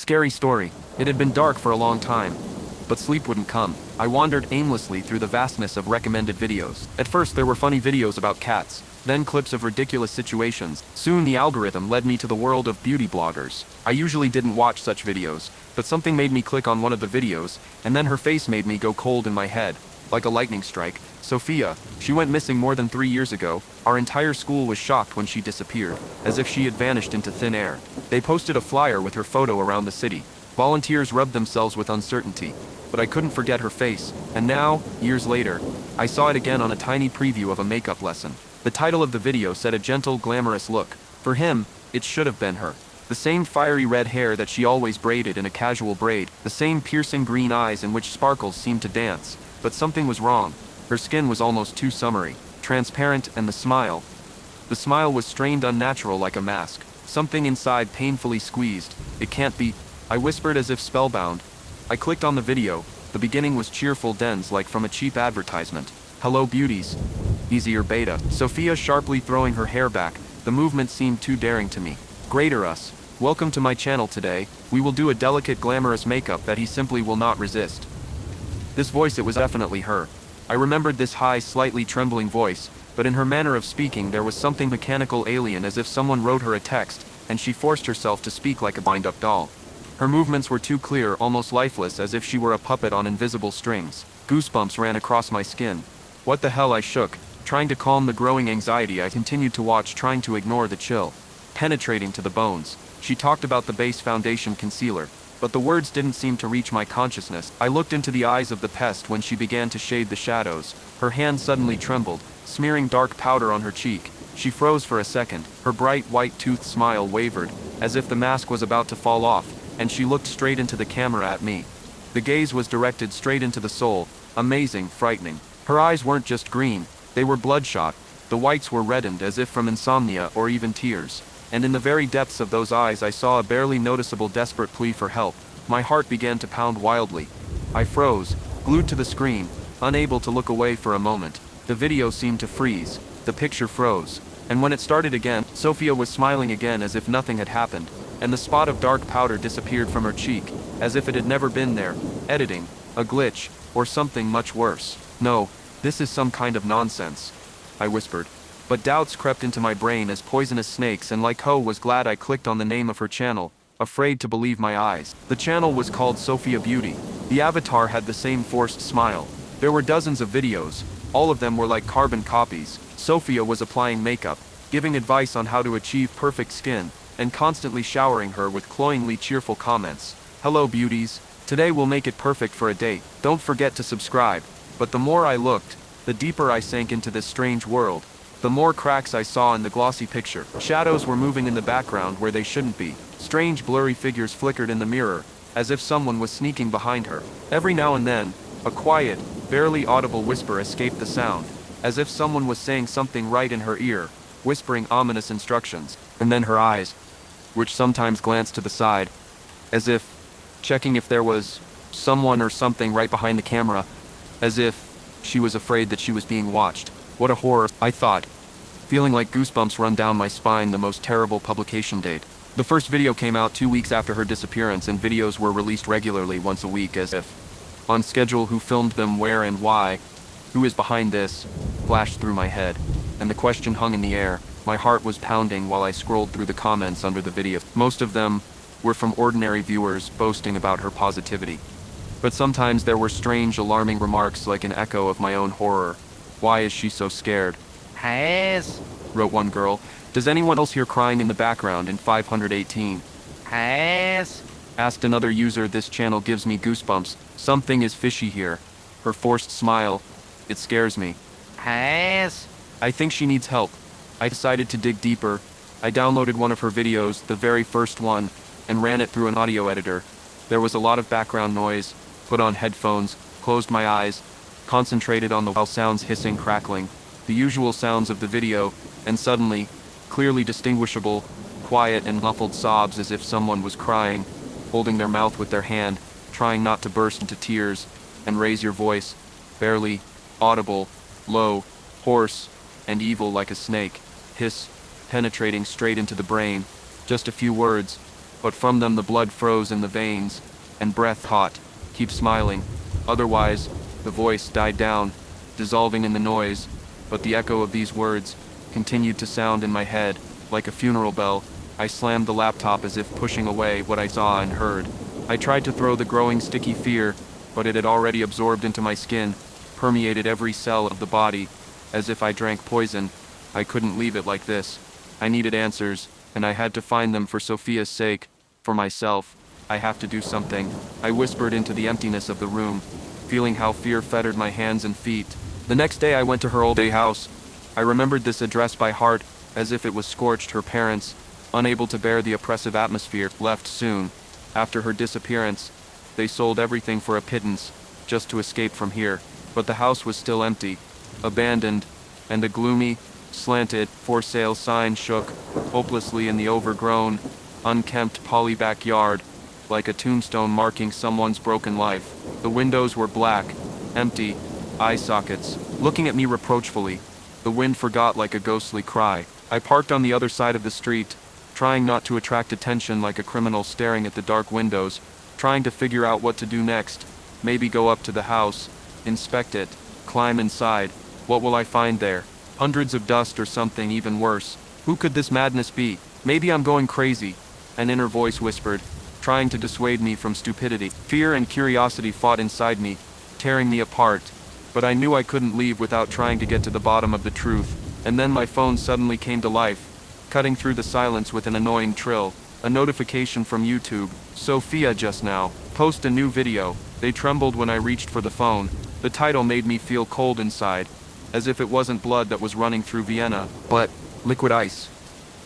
Scary story. It had been dark for a long time, but sleep wouldn't come. I wandered aimlessly through the vastness of recommended videos. At first there were funny videos about cats, then clips of ridiculous situations. Soon the algorithm led me to the world of beauty bloggers. I usually didn't watch such videos, but something made me click on one of the videos, and then her face made me go cold in my head, like a lightning strike. Sofia. She went missing more than 3 years ago. Our entire school was shocked when she disappeared, as if she had vanished into thin air. They posted a flyer with her photo around the city. Volunteers rubbed themselves with uncertainty, but I couldn't forget her face. And now, years later, I saw it again on a tiny preview of a makeup lesson. The title of the video said a gentle, glamorous look. For him, it should have been her. The same fiery red hair that she always braided in a casual braid, the same piercing green eyes in which sparkles seemed to dance. But something was wrong. Her skin was almost too summery, transparent, and the smile was strained, unnatural, like a mask. Something inside painfully squeezed. It can't be, I whispered as if spellbound. I clicked on the video. The beginning was cheerful dens like from a cheap advertisement. Hello beauties. Easier beta. Sofia sharply throwing her hair back. The movement seemed too daring to me. Greater us. Welcome to my channel today. We will do a delicate glamorous makeup that he simply will not resist. This voice, it was definitely her. I remembered this high, slightly trembling voice, but in her manner of speaking there was something mechanical, alien, as if someone wrote her a text, and she forced herself to speak like a bind-up doll. Her movements were too clear, almost lifeless, as if she were a puppet on invisible strings. Goosebumps ran across my skin. What the hell? I shook. Trying to calm the growing anxiety, I continued to watch, trying to ignore the chill. Penetrating to the bones. She talked about the base foundation concealer, but the words didn't seem to reach my consciousness. I looked into the eyes of the pest when she began to shade the shadows. Her hand suddenly trembled, smearing dark powder on her cheek. She froze for a second. Her bright white-toothed smile wavered, as if the mask was about to fall off, and she looked straight into the camera at me. The gaze was directed straight into the soul. Amazing, frightening. Her eyes weren't just green, they were bloodshot. The whites were reddened, as if from insomnia or even tears. And in the very depths of those eyes I saw a barely noticeable desperate plea for help. My heart began to pound wildly. I froze, glued to the screen, unable to look away for a moment. The video seemed to freeze. The picture froze. And when it started again, Sofia was smiling again as if nothing had happened, and the spot of dark powder disappeared from her cheek, as if it had never been there. Editing, a glitch, or something much worse. No, this is some kind of nonsense, I whispered. But doubts crept into my brain as poisonous snakes, and like ho was glad I clicked on the name of her channel, afraid to believe my eyes. The channel was called Sofia Beauty. The avatar had the same forced smile. There were dozens of videos. All of them were like carbon copies. Sofia was applying makeup, giving advice on how to achieve perfect skin, and constantly showering her with cloyingly cheerful comments. Hello beauties. Today we'll make it perfect for a date. Don't forget to subscribe. But the more I looked, the deeper I sank into this strange world. The more cracks I saw in the glossy picture. Shadows were moving in the background where they shouldn't be. Strange blurry figures flickered in the mirror, as if someone was sneaking behind her. Every now and then, a quiet, barely audible whisper escaped the sound, as if someone was saying something right in her ear, whispering ominous instructions. And then her eyes, which sometimes glanced to the side, as if checking if there was someone or something right behind the camera, as if she was afraid that she was being watched. What a horror, I thought, feeling like goosebumps run down my spine. The most terrible publication date. The first video came out 2 weeks after her disappearance, and videos were released regularly once a week, as if on schedule. Who filmed them, where and why? Who is behind this? Flashed through my head, and the question hung in the air. My heart was pounding while I scrolled through the comments under the video. Most of them were from ordinary viewers boasting about her positivity. But sometimes there were strange, alarming remarks like an echo of my own horror. Why is she so scared? Yes, Wrote one girl. Does anyone else hear crying in the background in 518? yes, Asked another user. This channel gives me goosebumps. Something is fishy here. Her forced smile. It scares me. yes, I think she needs help. I decided to dig deeper. I downloaded one of her videos, the very first one, and ran it through an audio editor. There was a lot of background noise. Put on headphones, closed my eyes, concentrated on the sounds, hissing, crackling, the usual sounds of the video, and suddenly, clearly distinguishable, quiet and muffled sobs, as if someone was crying, holding their mouth with their hand, trying not to burst into tears, and raise your voice, barely audible, low, hoarse, and evil like a snake, hiss, penetrating straight into the brain. Just a few words. but from them the blood froze in the veins, and breath caught. Keep smiling. Otherwise, the voice died down, dissolving in the noise, but the echo of these words continued to sound in my head, like a funeral bell. I slammed the laptop as if pushing away what I saw and heard. I tried to throw the growing sticky fear, but it had already absorbed into my skin, permeated every cell of the body, as if I drank poison. I couldn't leave it like this. I needed answers, and I had to find them for Sofia's sake, for myself. I have to do something. I whispered into the emptiness of the room, feeling how fear fettered my hands and feet. The next day I went to her old house. I remembered this address by heart, as if it was scorched. Her parents, unable to bear the oppressive atmosphere, left soon. After her disappearance, they sold everything for a pittance, just to escape from here. But the house was still empty, abandoned, and a gloomy, slanted, for sale sign shook hopelessly in the overgrown, unkempt poly backyard, like a tombstone marking someone's broken life. The windows were black, empty, eye sockets, looking at me reproachfully. The wind forgot like a ghostly cry. I parked on the other side of the street, trying not to attract attention like a criminal staring at the dark windows, trying to figure out what to do next. Maybe go up to the house, inspect it, climb inside. What will I find there? Hundreds of dust or something even worse. Who could this madness be? Maybe I'm going crazy, an inner voice whispered, trying to dissuade me from stupidity. Fear and curiosity fought inside me, tearing me apart. But I knew I couldn't leave without trying to get to the bottom of the truth. And then my phone suddenly came to life, cutting through the silence with an annoying trill. A notification from YouTube. Sofia just now. Post a new video. They trembled when I reached for the phone. The title made me feel cold inside, as if it wasn't blood that was running through Vienna, but liquid ice.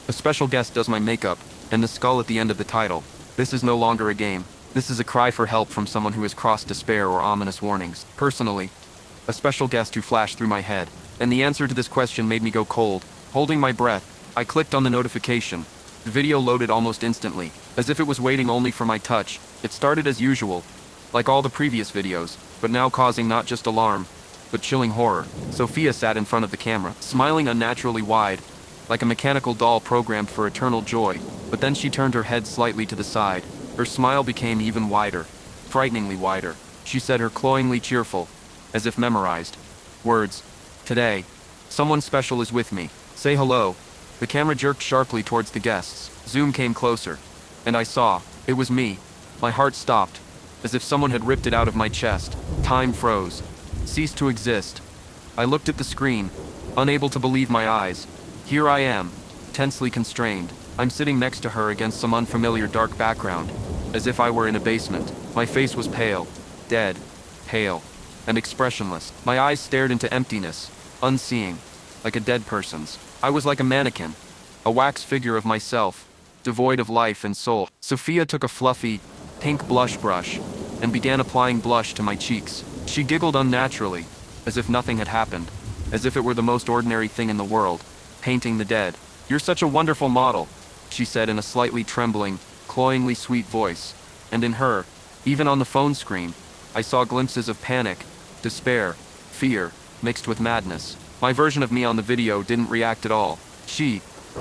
A special guest does my makeup, and the skull at the end of the title. This is no longer a game. This is a cry for help from someone who has crossed despair or ominous warnings. Personally, a special guest who flashed through my head, and the answer to this question made me go cold. Holding my breath, I clicked on the notification. The video loaded almost instantly, as if it was waiting only for my touch. It started as usual, like all the previous videos, but now causing not just alarm, but chilling horror. Sofia sat in front of the camera, smiling unnaturally wide, like a mechanical doll programmed for eternal joy. But then she turned her head slightly to the side. Her smile became even wider, frighteningly wider. She said her cloyingly cheerful, as if memorized, words. Today, someone special is with me. Say hello. The camera jerked sharply towards the guests. Zoom came closer, and I saw. It was me. My heart stopped, as if someone had ripped it out of my chest. Time froze, ceased to exist. I looked at the screen, unable to believe my eyes. Here I am, tensely constrained. I'm sitting next to her against some unfamiliar dark background, as if I were in a basement. My face was pale, dead, pale, and expressionless. My eyes stared into emptiness, unseeing, like a dead person's. I was like a mannequin, a wax figure of myself, devoid of life and soul. Sofia took a fluffy, pink blush brush, and began applying blush to my cheeks. She giggled unnaturally, as if nothing had happened, as if it were the most ordinary thing in the world, painting the dead. You're such a wonderful model, she said in a slightly trembling, cloyingly sweet voice. And in her, even on the phone screen, I saw glimpses of panic, despair, fear, mixed with madness. My version of me on the video didn't react at all.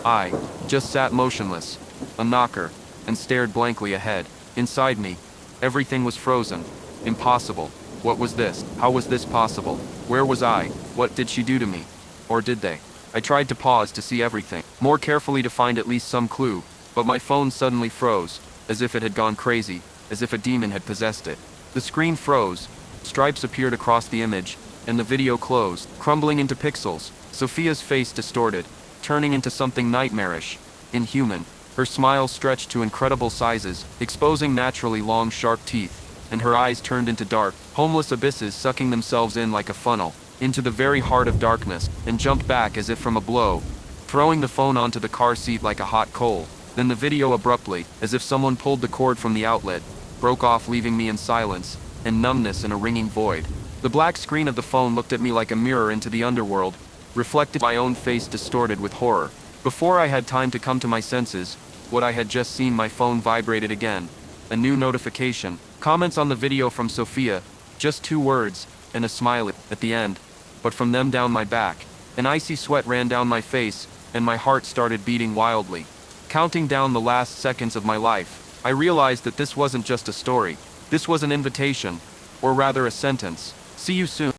I, just sat motionless, a knocker, and stared blankly ahead. Inside me, everything was frozen. Impossible. What was this? How was this possible? Where was I? What did she do to me? Or did they? I tried to pause to see everything, more carefully to find at least some clue, but my phone suddenly froze, as if it had gone crazy, as if a demon had possessed it. The screen froze, stripes appeared across the image, and the video closed, crumbling into pixels. Sofia's face distorted, turning into something nightmarish, inhuman. Her smile stretched to incredible sizes, exposing naturally long, sharp teeth, and her eyes turned into dark, homeless abysses sucking themselves in like a funnel, into the very heart of darkness, and jumped back as if from a blow, throwing the phone onto the car seat like a hot coal. Then the video abruptly, as if someone pulled the cord from the outlet, broke off, leaving me in silence, and numbness in a ringing void. The black screen of the phone looked at me like a mirror into the underworld, reflected my own face distorted with horror. Before I had time to come to my senses, what I had just seen, my phone vibrated again. A new notification. Comments on the video from Sofia. Just 2 words, and a smile at the end. But from them down my back, an icy sweat ran down my face, and my heart started beating wildly, counting down the last seconds of my life. I realized that this wasn't just a story. This was an invitation, or rather a sentence. See you soon.